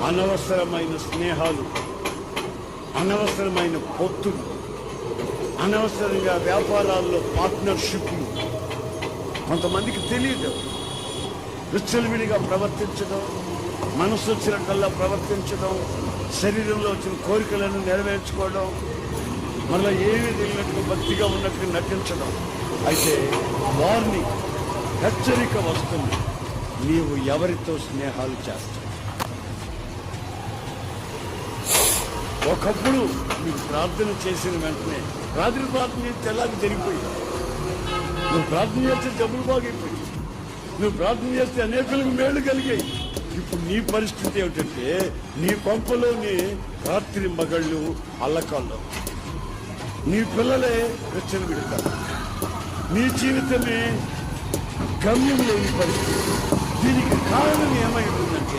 అనవసరమైన స్నేహాలు, అనవసరమైన పొత్తులు, అనవసరంగా వ్యాపారాల్లో పార్ట్నర్షిప్లు కొంతమందికి తెలియదు. విచ్చలవిడిగా ప్రవర్తించడం, మనసు వచ్చినట్లల్లా ప్రవర్తించడం, శరీరంలో వచ్చిన కోరికలను నెరవేర్చుకోవడం, మళ్ళీ ఏమీ తెలియనట్టు భక్తిగా ఉన్నట్టు నటించడం. అయితే వారిని హెచ్చరిక వస్తుంది, నీవు ఎవరితో స్నేహాలు చేస్తావు. ఒకప్పుడు నువ్వు ప్రార్థన చేసిన వెంటనే రాత్రి ప్రార్థన చేసి తెల్లారి జరిగిపోయింది. నువ్వు ప్రార్థన చేస్తే జబ్బులు బాగైపోయి, నువ్వు ప్రార్థన చేస్తే అనేకులకు మేళ్లు కలిగాయి. ఇప్పుడు నీ పరిస్థితి ఏమిటంటే నీ కొంపలోని రాత్రి మగళ్ళు అల్లకాళ్ళు, నీ పిల్లలే వెచ్చన విడతారు, నీ జీవితమే గమ్యం లేని పరిస్థితి. దీనికి కారణం ఏమై ఉంటుందంటే